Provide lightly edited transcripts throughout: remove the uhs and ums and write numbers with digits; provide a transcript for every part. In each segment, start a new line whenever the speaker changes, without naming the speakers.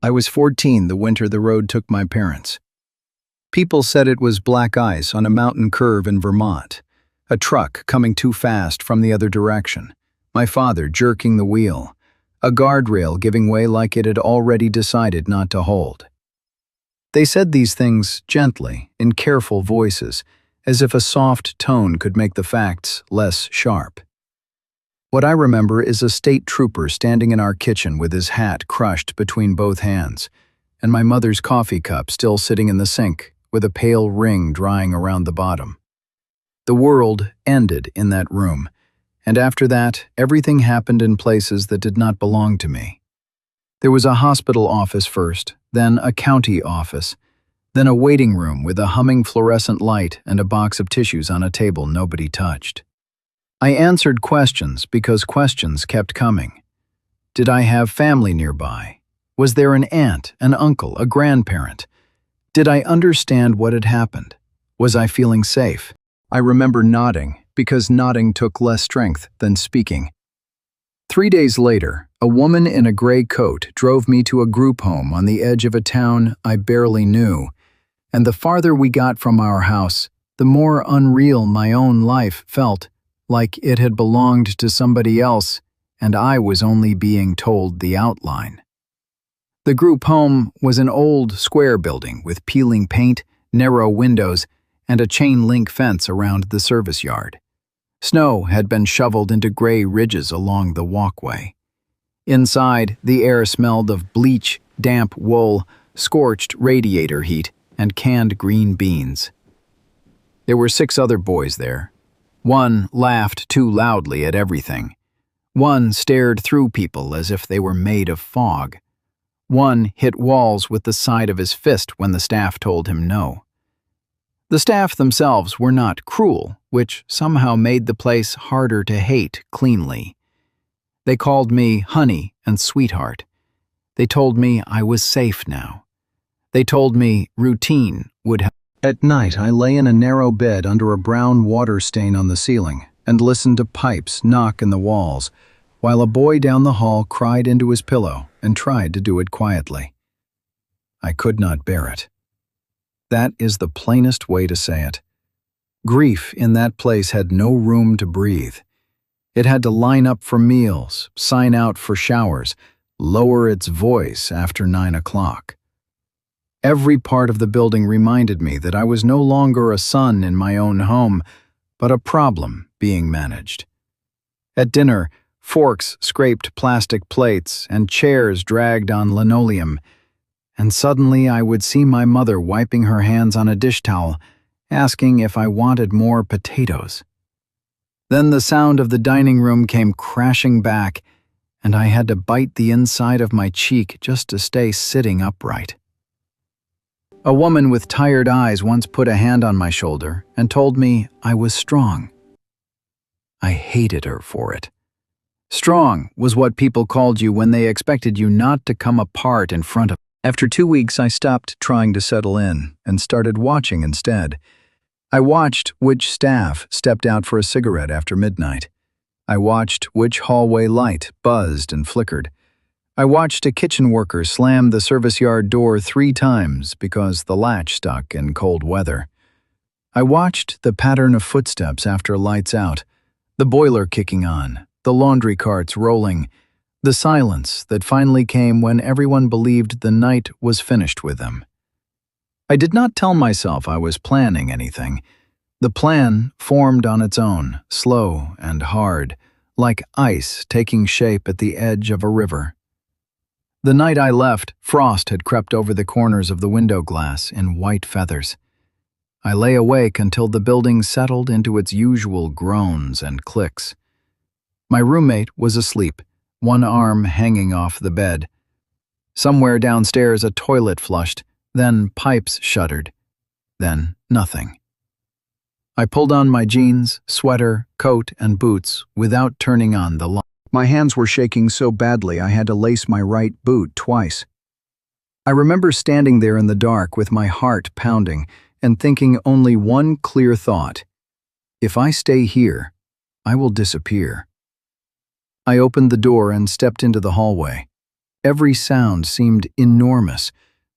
I was 14 the winter the road took my parents. People said it was black ice on a mountain curve in Vermont, a truck coming too fast from the other direction, my father jerking the wheel, a guardrail giving way like it had already decided not to hold. They said these things gently, in careful voices, as if a soft tone could make the facts less sharp. What I remember is a state trooper standing in our kitchen with his hat crushed between both hands, and my mother's coffee cup still sitting in the sink, with a pale ring drying around the bottom. The world ended in that room, and after that, everything happened in places that did not belong to me. There was a hospital office first, then a county office, then a waiting room with a humming fluorescent light and a box of tissues on a table nobody touched. I answered questions because questions kept coming. Did I have family nearby? Was there an aunt, an uncle, a grandparent? Did I understand what had happened? Was I feeling safe? I remember nodding, because nodding took less strength than speaking. 3 days later, a woman in a gray coat drove me to a group home on the edge of a town I barely knew, and the farther we got from our house, the more unreal my own life felt, like it had belonged to somebody else, and I was only being told the outline. The group home was an old square building with peeling paint, narrow windows, and a chain-link fence around the service yard. Snow had been shoveled into gray ridges along the walkway. Inside, the air smelled of bleach, damp wool, scorched radiator heat, and canned green beans. There were 6 other boys there. One laughed too loudly at everything. One stared through people as if they were made of fog. One hit walls with the side of his fist when the staff told him no. The staff themselves were not cruel, which somehow made the place harder to hate cleanly. They called me honey and sweetheart. They told me I was safe now. They told me routine would help. At night, I lay in a narrow bed under a brown water stain on the ceiling and listened to pipes knock in the walls, while a boy down the hall cried into his pillow and tried to do it quietly. I could not bear it. That is the plainest way to say it. Grief in that place had no room to breathe. It had to line up for meals, sign out for showers, lower its voice after 9 o'clock. Every part of the building reminded me that I was no longer a son in my own home, but a problem being managed. At dinner, forks scraped plastic plates and chairs dragged on linoleum, and suddenly I would see my mother wiping her hands on a dish towel, asking if I wanted more potatoes. Then the sound of the dining room came crashing back, and I had to bite the inside of my cheek just to stay sitting upright. A woman with tired eyes once put a hand on my shoulder and told me I was strong. I hated her for it. Strong was what people called you when they expected you not to come apart in front of them. After 2 weeks, I stopped trying to settle in and started watching instead. I watched which staff stepped out for a cigarette after midnight. I watched which hallway light buzzed and flickered. I watched a kitchen worker slam the service yard door 3 times because the latch stuck in cold weather. I watched the pattern of footsteps after lights out, the boiler kicking on, the laundry carts rolling, the silence that finally came when everyone believed the night was finished with them. I did not tell myself I was planning anything. The plan formed on its own, slow and hard, like ice taking shape at the edge of a river. The night I left, frost had crept over the corners of the window glass in white feathers. I lay awake until the building settled into its usual groans and clicks. My roommate was asleep, one arm hanging off the bed. Somewhere downstairs a toilet flushed, then pipes shuddered, then nothing. I pulled on my jeans, sweater, coat, and boots without turning on the light. My hands were shaking so badly I had to lace my right boot twice. I remember standing there in the dark with my heart pounding and thinking only one clear thought: if I stay here, I will disappear. I opened the door and stepped into the hallway. Every sound seemed enormous: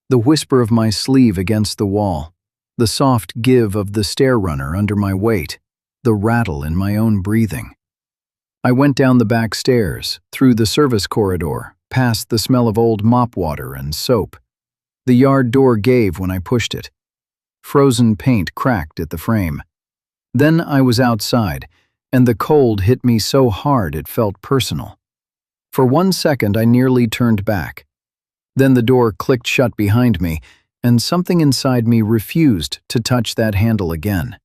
the whisper of my sleeve against the wall, the soft give of the stair runner under my weight, the rattle in my own breathing. I went down the back stairs, through the service corridor, past the smell of old mop water and soap. The yard door gave when I pushed it. Frozen paint cracked at the frame. Then I was outside, and the cold hit me so hard it felt personal. For 1 second I nearly turned back. Then the door clicked shut behind me, and something inside me refused to touch that handle again.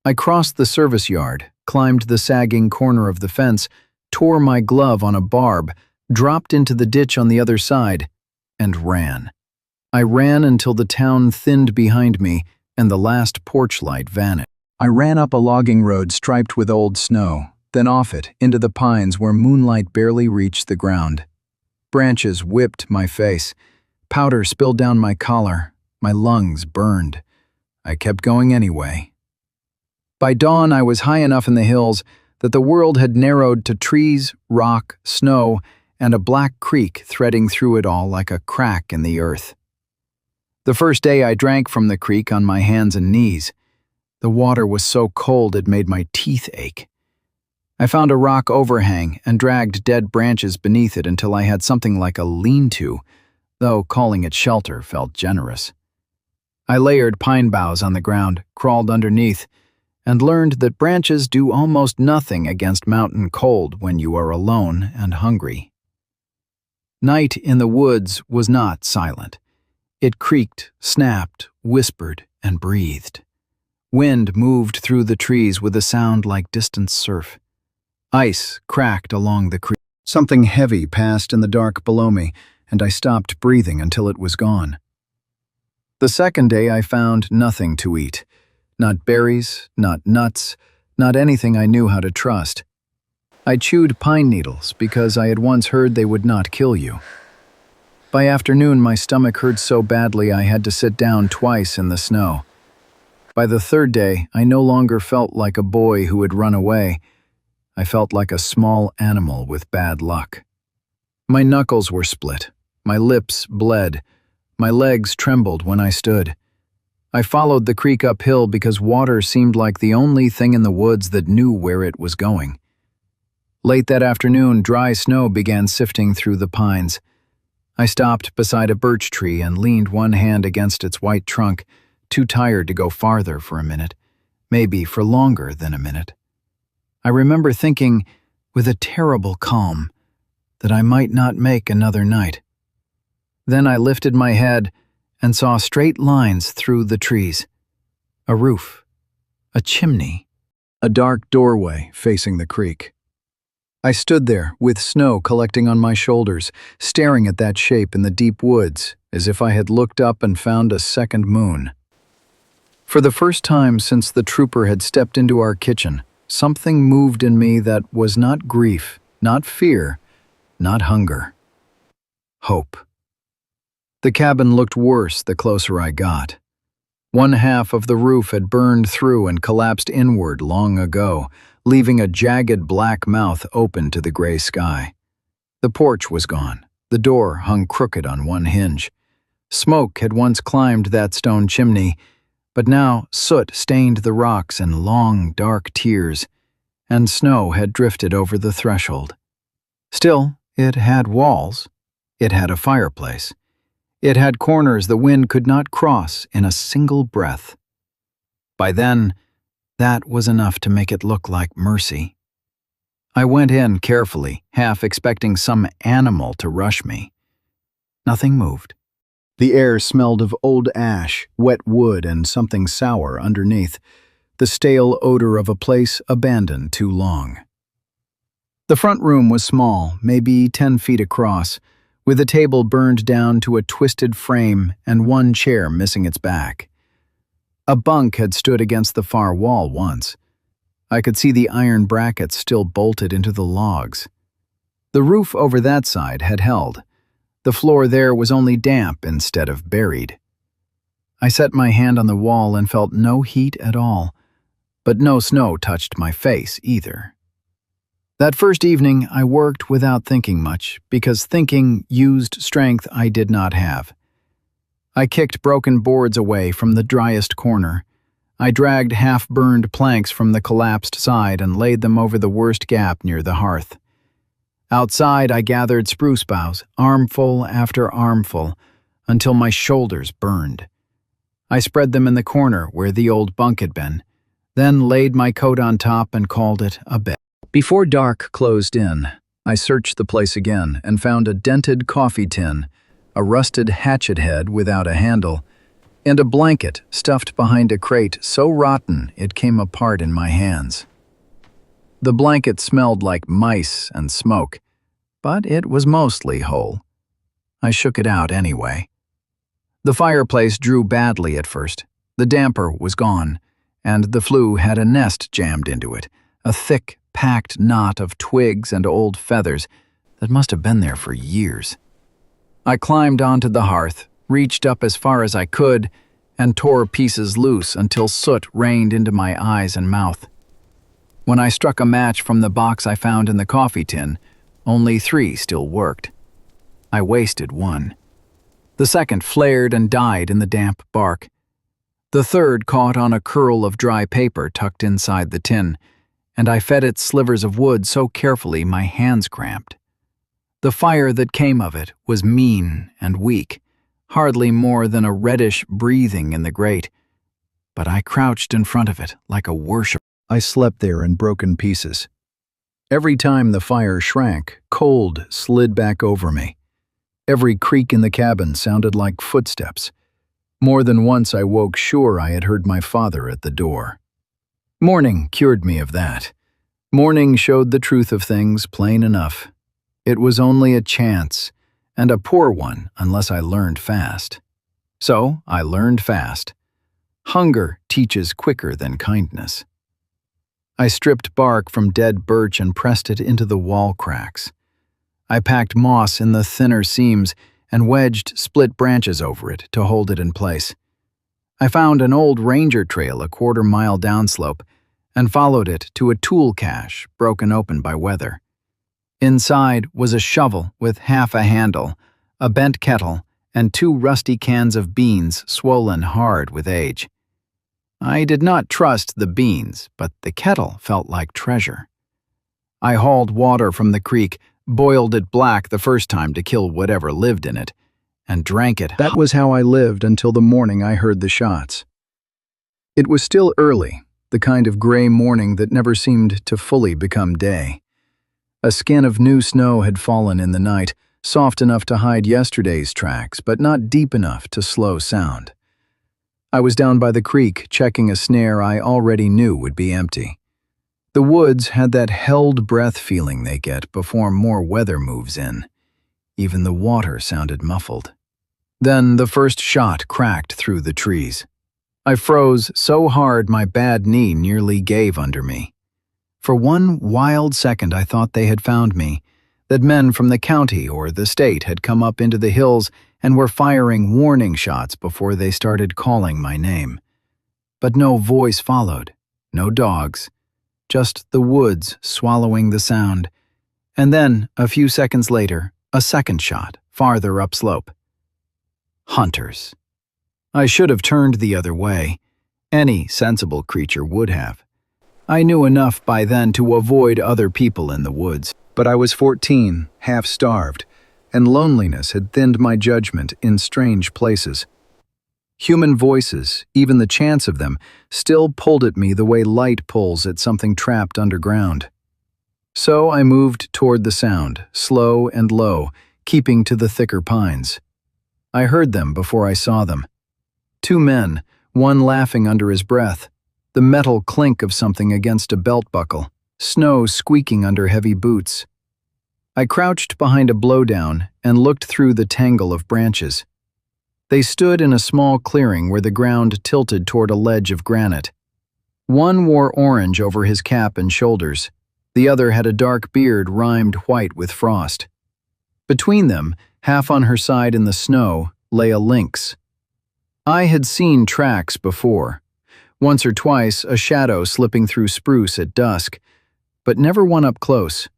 I crossed the service yard, climbed the sagging corner of the fence, tore my glove on a barb, dropped into the ditch on the other side, and ran. I ran until the town thinned behind me and the last porch light vanished. I ran up a logging road striped with old snow, then off it into the pines where moonlight barely reached the ground. Branches whipped my face. Powder spilled down my collar. My lungs burned. I kept going anyway. By dawn, I was high enough in the hills that the world had narrowed to trees, rock, snow, and a black creek threading through it all like a crack in the earth. The first day I drank from the creek on my hands and knees. The water was so cold it made my teeth ache. I found a rock overhang and dragged dead branches beneath it until I had something like a lean-to, though calling it shelter felt generous. I layered pine boughs on the ground, crawled underneath, and learned that branches do almost nothing against mountain cold when you are alone and hungry. Night in the woods was not silent. It creaked, snapped, whispered, and breathed. Wind moved through the trees with a sound like distant surf. Ice cracked along the creek. Something heavy passed in the dark below me, and I stopped breathing until it was gone. The second day I found nothing to eat. Not berries, not nuts, not anything I knew how to trust. I chewed pine needles because I had once heard they would not kill you. By afternoon, my stomach hurt so badly I had to sit down twice in the snow. By the third day, I no longer felt like a boy who had run away. I felt like a small animal with bad luck. My knuckles were split. My lips bled. My legs trembled when I stood. I followed the creek uphill because water seemed like the only thing in the woods that knew where it was going. Late that afternoon, dry snow began sifting through the pines. I stopped beside a birch tree and leaned one hand against its white trunk, too tired to go farther for a minute, maybe for longer than a minute. I remember thinking, with a terrible calm, that I might not make another night. Then I lifted my head and saw straight lines through the trees. A roof, a chimney, a dark doorway facing the creek. I stood there with snow collecting on my shoulders, staring at that shape in the deep woods, as if I had looked up and found a second moon. For the first time since the trooper had stepped into our kitchen, something moved in me that was not grief, not fear, not hunger. Hope. The cabin looked worse the closer I got. One half of the roof had burned through and collapsed inward long ago, leaving a jagged black mouth open to the gray sky. The porch was gone. The door hung crooked on one hinge. Smoke had once climbed that stone chimney, but now soot stained the rocks in long, dark tears, and snow had drifted over the threshold. Still, it had walls. It had a fireplace. It had corners the wind could not cross in a single breath. By then, that was enough to make it look like mercy. I went in carefully, half expecting some animal to rush me. Nothing moved. The air smelled of old ash, wet wood, and something sour underneath, the stale odor of a place abandoned too long. The front room was small, maybe 10 feet across, with a table burned down to a twisted frame and one chair missing its back. A bunk had stood against the far wall once. I could see the iron brackets still bolted into the logs. The roof over that side had held. The floor there was only damp instead of buried. I set my hand on the wall and felt no heat at all, but no snow touched my face either. That first evening, I worked without thinking much, because thinking used strength I did not have. I kicked broken boards away from the driest corner. I dragged half-burned planks from the collapsed side and laid them over the worst gap near the hearth. Outside, I gathered spruce boughs, armful after armful, until my shoulders burned. I spread them in the corner where the old bunk had been, then laid my coat on top and called it a bed. Before dark closed in, I searched the place again and found a dented coffee tin, a rusted hatchet head without a handle, and a blanket stuffed behind a crate so rotten it came apart in my hands. The blanket smelled like mice and smoke, but it was mostly whole. I shook it out anyway. The fireplace drew badly at first. The damper was gone, and the flue had a nest jammed into it, a thick, packed knot of twigs and old feathers that must have been there for years. I climbed onto the hearth, reached up as far as I could, and tore pieces loose until soot rained into my eyes and mouth. When I struck a match from the box I found in the coffee tin, only 3 still worked. I wasted 1. The second flared and died in the damp bark. The third caught on a curl of dry paper tucked inside the tin, and I fed it slivers of wood so carefully my hands cramped. The fire that came of it was mean and weak, hardly more than a reddish breathing in the grate, but I crouched in front of it like a worshiper. I slept there in broken pieces. Every time the fire shrank, cold slid back over me. Every creak in the cabin sounded like footsteps. More than once I woke sure I had heard my father at the door. Morning cured me of that. Morning showed the truth of things plain enough. It was only a chance, and a poor one unless I learned fast. So I learned fast. Hunger teaches quicker than kindness. I stripped bark from dead birch and pressed it into the wall cracks. I packed moss in the thinner seams and wedged split branches over it to hold it in place. I found an old ranger trail a quarter-mile downslope and followed it to a tool cache broken open by weather. Inside was a shovel with half a handle, a bent kettle, and 2 rusty cans of beans swollen hard with age. I did not trust the beans, but the kettle felt like treasure. I hauled water from the creek, boiled it black the first time to kill whatever lived in it, and drank it. That was how I lived until the morning I heard the shots. It was still early, the kind of gray morning that never seemed to fully become day. A skin of new snow had fallen in the night, soft enough to hide yesterday's tracks, but not deep enough to slow sound. I was down by the creek, checking a snare I already knew would be empty. The woods had that held breath feeling they get before more weather moves in. Even the water sounded muffled. Then the first shot cracked through the trees. I froze so hard my bad knee nearly gave under me. For one wild second I thought they had found me, that men from the county or the state had come up into the hills and were firing warning shots before they started calling my name. But no voice followed, no dogs, just the woods swallowing the sound. And then, a few seconds later, a second shot, farther upslope. Hunters. I should have turned the other way. Any sensible creature would have. I knew enough by then to avoid other people in the woods. But I was 14, half-starved, and loneliness had thinned my judgment in strange places. Human voices, even the chance of them, still pulled at me the way light pulls at something trapped underground. So I moved toward the sound, slow and low, keeping to the thicker pines. I heard them before I saw them. 2 men, one laughing under his breath, the metal clink of something against a belt buckle, snow squeaking under heavy boots. I crouched behind a blowdown and looked through the tangle of branches. They stood in a small clearing where the ground tilted toward a ledge of granite. One wore orange over his cap and shoulders. The other had a dark beard rimed white with frost. Between them, half on her side in the snow, lay a lynx. I had seen tracks before. Once or twice, a shadow slipping through spruce at dusk, but never one up close.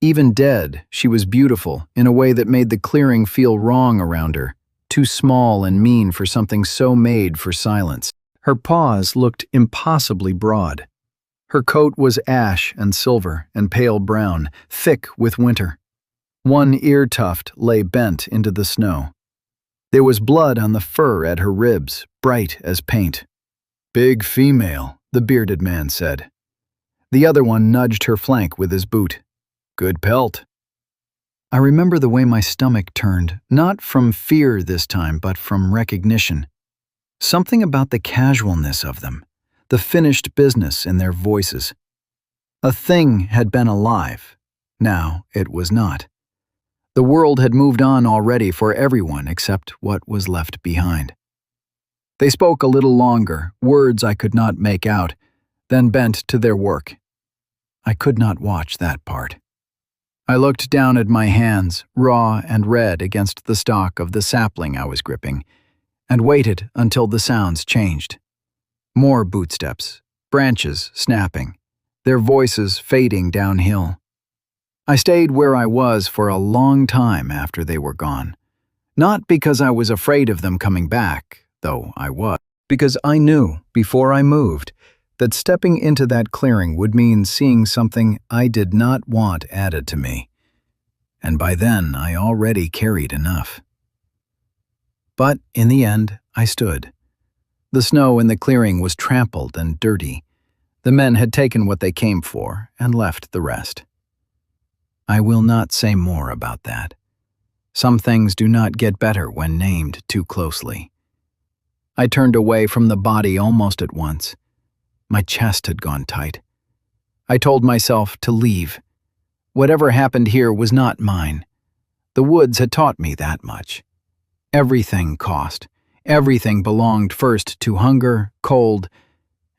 Even dead, she was beautiful in a way that made the clearing feel wrong around her, too small and mean for something so made for silence. Her paws looked impossibly broad. Her coat was ash and silver and pale brown, thick with winter. One ear tuft lay bent into the snow. There was blood on the fur at her ribs, bright as paint. "Big female," the bearded man said. The other one nudged her flank with his boot. "Good pelt." I remember the way my stomach turned, not from fear this time, but from recognition. Something about the casualness of them, the finished business in their voices. A thing had been alive. Now it was not. The world had moved on already for everyone except what was left behind. They spoke a little longer, words I could not make out, then bent to their work. I could not watch that part. I looked down at my hands, raw and red against the stalk of the sapling I was gripping, and waited until the sounds changed. More bootsteps, branches snapping, their voices fading downhill. I stayed where I was for a long time after they were gone. Not because I was afraid of them coming back, though I was, because I knew, before I moved, that stepping into that clearing would mean seeing something I did not want added to me. And by then, I already carried enough. But in the end, I stood. The snow in the clearing was trampled and dirty. The men had taken what they came for and left the rest. I will not say more about that. Some things do not get better when named too closely. I turned away from the body almost at once. My chest had gone tight. I told myself to leave. Whatever happened here was not mine. The woods had taught me that much. Everything cost. Everything belonged first to hunger, cold,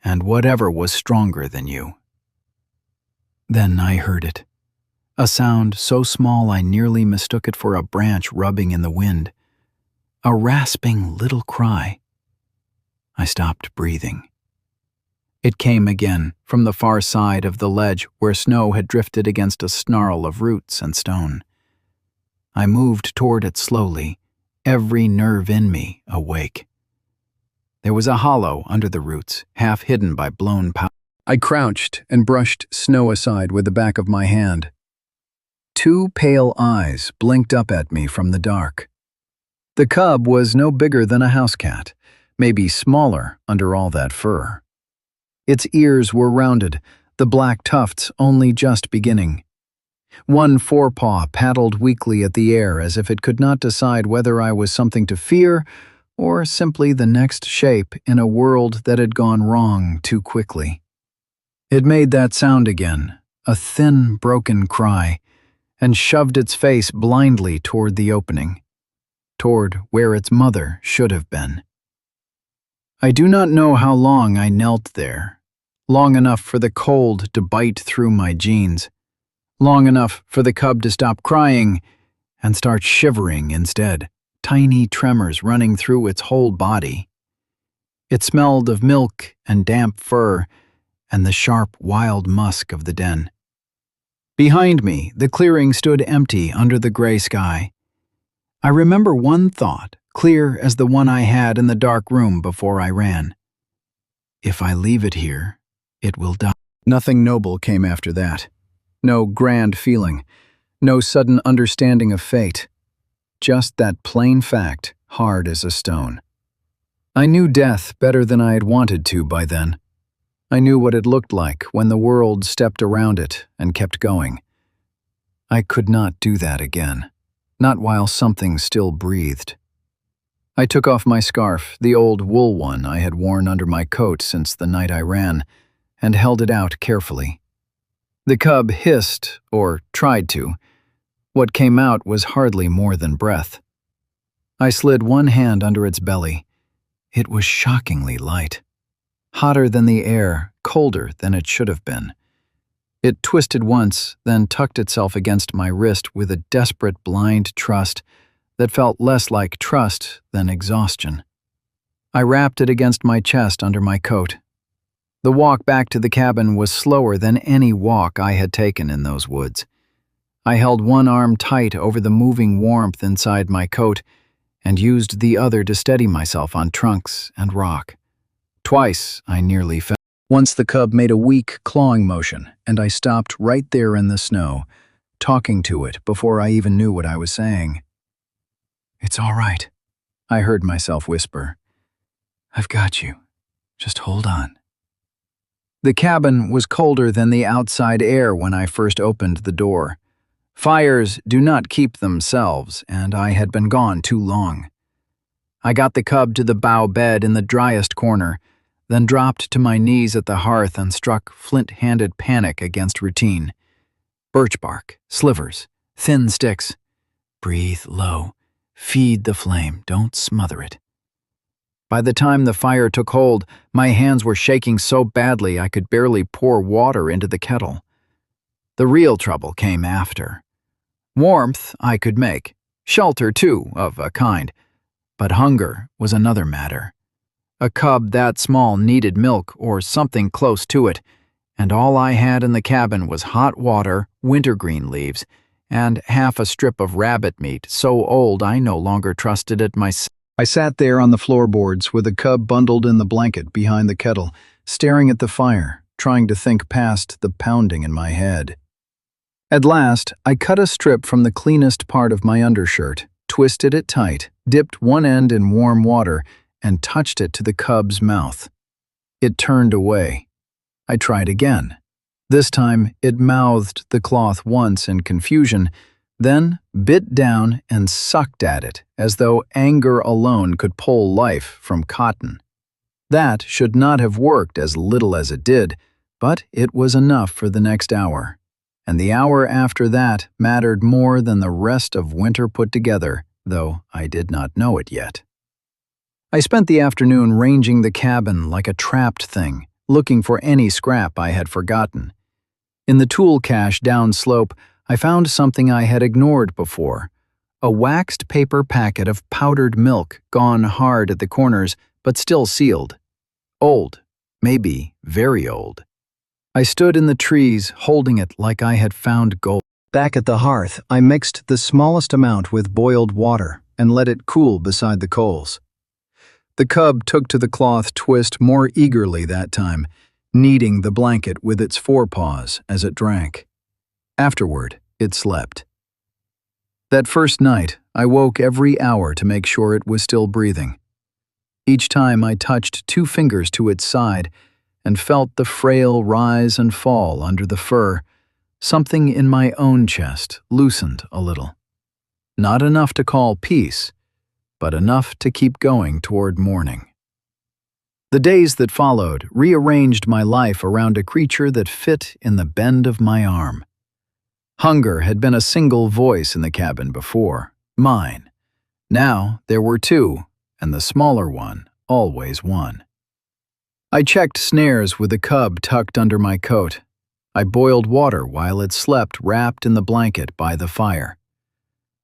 and whatever was stronger than you. Then I heard it. A sound so small I nearly mistook it for a branch rubbing in the wind. A rasping little cry. I stopped breathing. It came again from the far side of the ledge where snow had drifted against a snarl of roots and stone. I moved toward it slowly, every nerve in me awake. There was a hollow under the roots, half hidden by blown powder. I crouched and brushed snow aside with the back of my hand. Two pale eyes blinked up at me from the dark. The cub was no bigger than a house cat, maybe smaller under all that fur. Its ears were rounded, the black tufts only just beginning. One forepaw paddled weakly at the air as if it could not decide whether I was something to fear or simply the next shape in a world that had gone wrong too quickly. It made that sound again, a thin, broken cry, and shoved its face blindly toward the opening, toward where its mother should have been. I do not know how long I knelt there, long enough for the cold to bite through my jeans, long enough for the cub to stop crying and start shivering instead, tiny tremors running through its whole body. It smelled of milk and damp fur and the sharp, wild musk of the den. Behind me, the clearing stood empty under the gray sky. I remember one thought, clear as the one I had in the dark room before I ran. If I leave it here, it will die. Nothing noble came after that. No grand feeling. No sudden understanding of fate. Just that plain fact, hard as a stone. I knew death better than I had wanted to by then. I knew what it looked like when the world stepped around it and kept going. I could not do that again, not while something still breathed. I took off my scarf, the old wool one I had worn under my coat since the night I ran, and held it out carefully. The cub hissed, or tried to. What came out was hardly more than breath. I slid one hand under its belly. It was shockingly light. Hotter than the air, colder than it should have been. It twisted once, then tucked itself against my wrist with a desperate blind trust that felt less like trust than exhaustion. I wrapped it against my chest under my coat. The walk back to the cabin was slower than any walk I had taken in those woods. I held one arm tight over the moving warmth inside my coat and used the other to steady myself on trunks and rock. Twice I nearly fell. Once the cub made a weak clawing motion, and I stopped right there in the snow, talking to it before I even knew what I was saying. "It's all right," I heard myself whisper. "I've got you. Just hold on." The cabin was colder than the outside air when I first opened the door. Fires do not keep themselves, and I had been gone too long. I got the cub to the bough bed in the driest corner, then dropped to my knees at the hearth and struck flint-handed panic against routine. Birch bark, slivers, thin sticks. Breathe low. Feed the flame. Don't smother it. By the time the fire took hold, my hands were shaking so badly I could barely pour water into the kettle. The real trouble came after. Warmth I could make, shelter too, of a kind, but hunger was another matter. A cub that small needed milk or something close to it, and all I had in the cabin was hot water, wintergreen leaves, and half a strip of rabbit meat so old I no longer trusted it myself. I sat there on the floorboards with the cub bundled in the blanket behind the kettle, staring at the fire, trying to think past the pounding in my head. At last, I cut a strip from the cleanest part of my undershirt, twisted it tight, dipped one end in warm water, and touched it to the cub's mouth. It turned away. I tried again. This time, it mouthed the cloth once in confusion, then bit down and sucked at it as though anger alone could pull life from cotton. That should not have worked as little as it did, but it was enough for the next hour. And the hour after that mattered more than the rest of winter put together, though I did not know it yet. I spent the afternoon ranging the cabin like a trapped thing, looking for any scrap I had forgotten. In the tool cache downslope, I found something I had ignored before, a waxed paper packet of powdered milk gone hard at the corners but still sealed. Old, maybe very old. I stood in the trees holding it like I had found gold. Back at the hearth, I mixed the smallest amount with boiled water and let it cool beside the coals. The cub took to the cloth twist more eagerly that time, kneading the blanket with its forepaws as it drank. Afterward, it slept. That first night, I woke every hour to make sure it was still breathing. Each time I touched 2 fingers to its side and felt the frail rise and fall under the fur, something in my own chest loosened a little. Not enough to call peace, but enough to keep going toward morning. The days that followed rearranged my life around a creature that fit in the bend of my arm. Hunger had been a single voice in the cabin before, mine. Now there were 2, and the smaller one always won. I checked snares with the cub tucked under my coat. I boiled water while it slept wrapped in the blanket by the fire.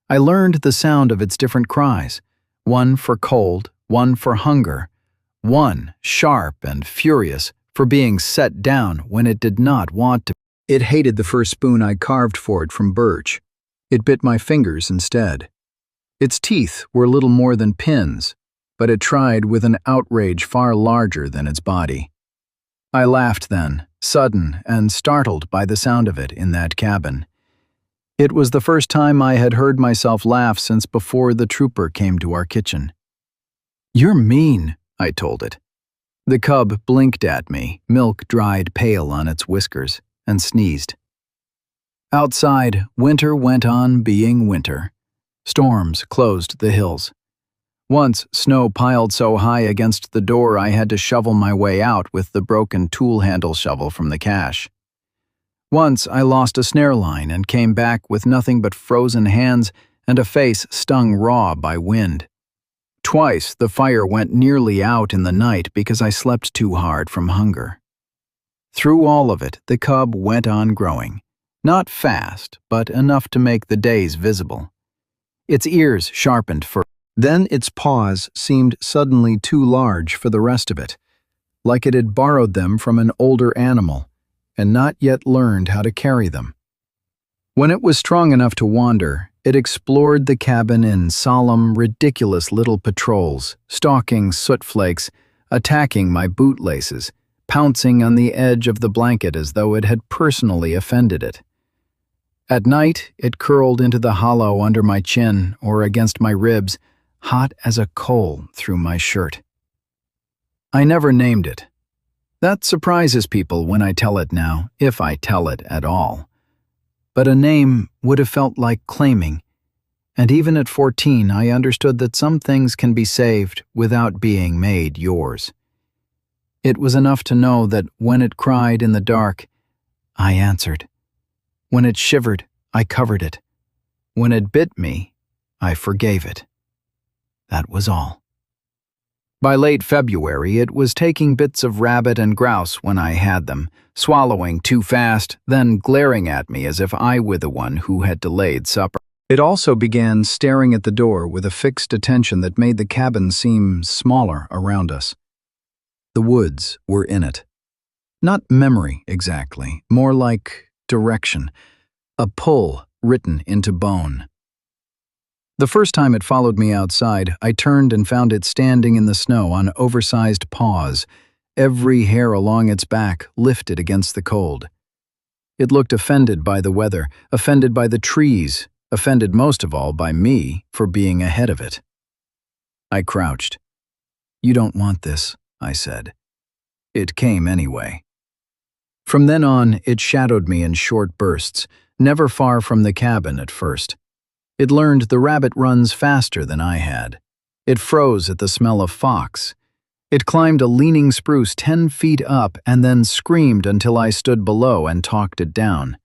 I learned the sound of its different cries, one for cold, one for hunger, one sharp and furious for being set down when it did not want to. It hated the first spoon I carved for it from birch. It bit my fingers instead. Its teeth were little more than pins, but it tried with an outrage far larger than its body. I laughed then, sudden and startled by the sound of it in that cabin. It was the first time I had heard myself laugh since before the trooper came to our kitchen. "You're mean," I told it. The cub blinked at me, milk dried pale on its whiskers, and sneezed. Outside, winter went on being winter. Storms closed the hills. Once, snow piled so high against the door I had to shovel my way out with the broken tool handle shovel from the cache. Once I lost a snare line and came back with nothing but frozen hands and a face stung raw by wind. Twice the fire went nearly out in the night because I slept too hard from hunger. Through all of it, the cub went on growing. Not fast, but enough to make the days visible. Its ears sharpened for. Then its paws seemed suddenly too large for the rest of it. like it had borrowed them from an older animal and not yet learned how to carry them. When it was strong enough to wander, it explored the cabin in solemn, ridiculous little patrols, stalking soot flakes, attacking my bootlaces, pouncing on the edge of the blanket as though it had personally offended it. At night, it curled into the hollow under my chin or against my ribs, hot as a coal through my shirt. I never named it. That surprises people when I tell it now, if I tell it at all. But a name would have felt like claiming, and even at 14 I understood that some things can be saved without being made yours. It was enough to know that when it cried in the dark, I answered. When it shivered, I covered it. When it bit me, I forgave it. That was all. By late February, it was taking bits of rabbit and grouse when I had them, swallowing too fast, then glaring at me as if I were the one who had delayed supper. It also began staring at the door with a fixed attention that made the cabin seem smaller around us. The woods were in it. Not memory, exactly, more like direction, a pull written into bone. The first time it followed me outside, I turned and found it standing in the snow on oversized paws, every hair along its back lifted against the cold. It looked offended by the weather, offended by the trees, offended most of all by me for being ahead of it. I crouched. "You don't want this," I said. It came anyway. From then on, it shadowed me in short bursts, never far from the cabin at first. It learned the rabbit runs faster than I had. It froze at the smell of fox. It climbed a leaning spruce 10 feet up and then screamed until I stood below and talked it down.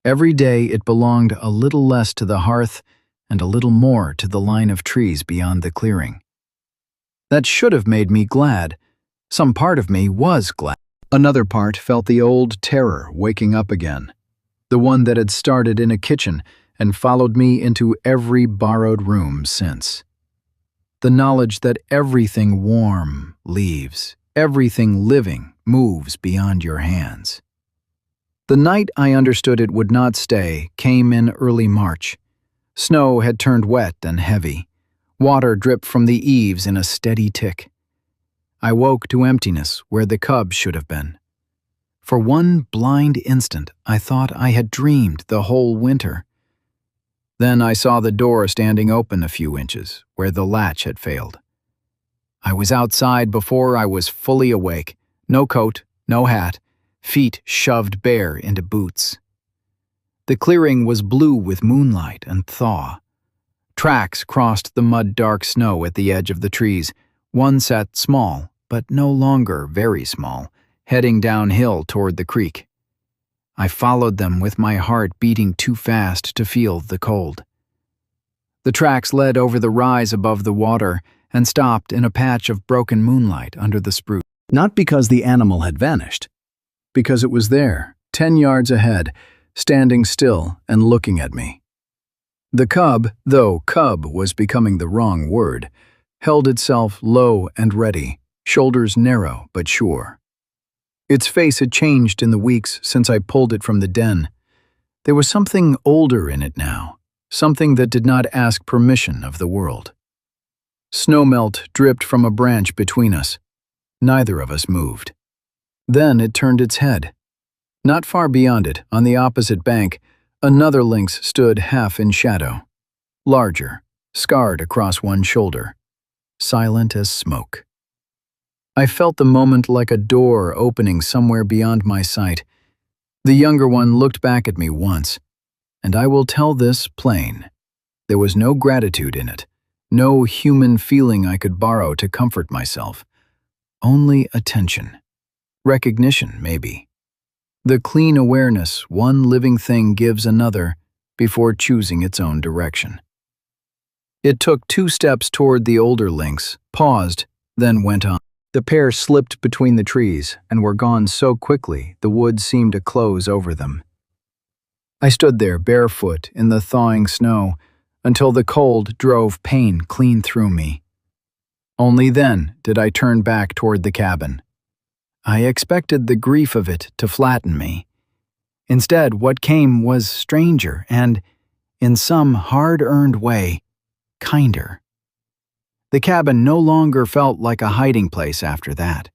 Every day it belonged a little less to the hearth and a little more to the line of trees beyond the clearing. That should have made me glad. Some part of me was glad. Another part felt the old terror waking up again, the one that had started in a kitchen and followed me into every borrowed room since. The knowledge that everything warm leaves, everything living moves beyond your hands. The night I understood it would not stay came in early March. Snow had turned wet and heavy. Water dripped from the eaves in a steady tick. I woke to emptiness where the cub should have been. For one blind instant, I thought I had dreamed the whole winter. Then I saw the door standing open a few inches, where the latch had failed. I was outside before I was fully awake. No coat, no hat, feet shoved bare into boots. The clearing was blue with moonlight and thaw. Tracks crossed the mud-dark snow at the edge of the trees. One sat small, but no longer very small, heading downhill toward the creek. I followed them with my heart beating too fast to feel the cold. The tracks led over the rise above the water and stopped in a patch of broken moonlight under the spruce. Not because the animal had vanished, because it was there, 10 yards ahead, standing still and looking at me. The cub, though cub was becoming the wrong word, held itself low and ready, shoulders narrow but sure. Its face had changed in the weeks since I pulled it from the den. There was something older in it now, something that did not ask permission of the world. Snowmelt dripped from a branch between us. Neither of us moved. Then it turned its head. Not far beyond it, on the opposite bank, another lynx stood half in shadow. Larger, scarred across one shoulder, silent as smoke. I felt the moment like a door opening somewhere beyond my sight. The younger one looked back at me once, and I will tell this plain. There was no gratitude in it, no human feeling I could borrow to comfort myself. Only attention. Recognition, maybe. The clean awareness one living thing gives another before choosing its own direction. It took 2 steps toward the older lynx, paused, then went on. The pair slipped between the trees and were gone so quickly the woods seemed to close over them. I stood there barefoot in the thawing snow until the cold drove pain clean through me. Only then did I turn back toward the cabin. I expected the grief of it to flatten me. Instead, what came was stranger and, in some hard-earned way, kinder. The cabin no longer felt like a hiding place after that.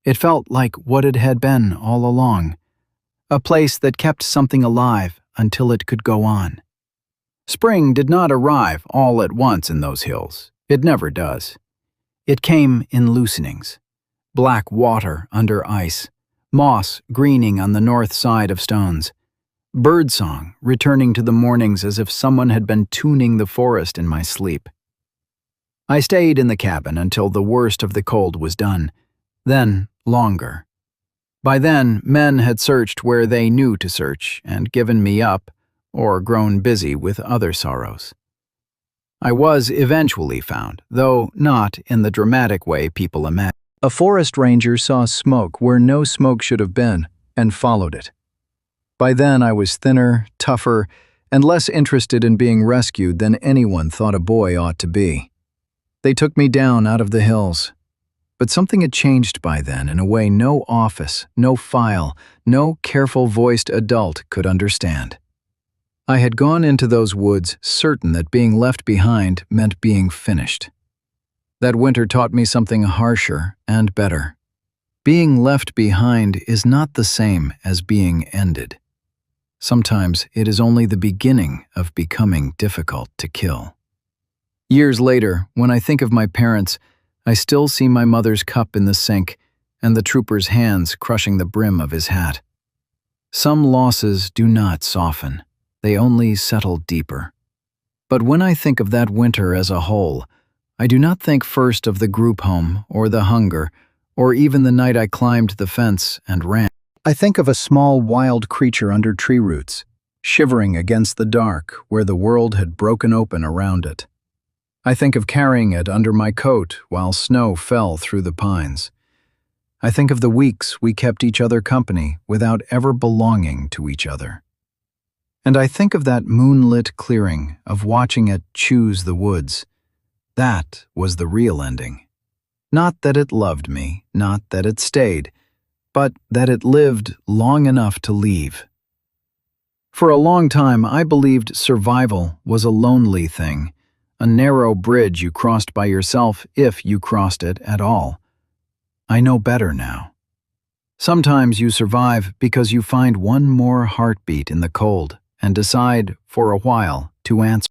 It felt like what it had been all along, a place that kept something alive until it could go on. Spring did not arrive all at once in those hills. It never does. It came in loosenings. Black water under ice, moss greening on the north side of stones, birdsong returning to the mornings as if someone had been tuning the forest in my sleep. I stayed in the cabin until the worst of the cold was done, then longer. By then, men had searched where they knew to search and given me up, or grown busy with other sorrows. I was eventually found, though not in the dramatic way people imagine. A forest ranger saw smoke where no smoke should have been and followed it. By then I was thinner, tougher, and less interested in being rescued than anyone thought a boy ought to be. They took me down out of the hills. But something had changed by then in a way no office, no file, no careful-voiced adult could understand. I had gone into those woods certain that being left behind meant being finished. That winter taught me something harsher and better. Being left behind is not the same as being ended. Sometimes it is only the beginning of becoming difficult to kill. Years later, when I think of my parents, I still see my mother's cup in the sink and the trooper's hands crushing the brim of his hat. Some losses do not soften. They only settle deeper. But when I think of that winter as a whole, I do not think first of the group home or the hunger or even the night I climbed the fence and ran. I think of a small wild creature under tree roots, shivering against the dark where the world had broken open around it. I think of carrying it under my coat while snow fell through the pines. I think of the weeks we kept each other company without ever belonging to each other. And I think of that moonlit clearing, of watching it choose the woods. That was the real ending. Not that it loved me, not that it stayed, but that it lived long enough to leave. For a long time, I believed survival was a lonely thing, a narrow bridge you crossed by yourself if you crossed it at all. I know better now. Sometimes you survive because you find one more heartbeat in the cold and decide, for a while, to answer.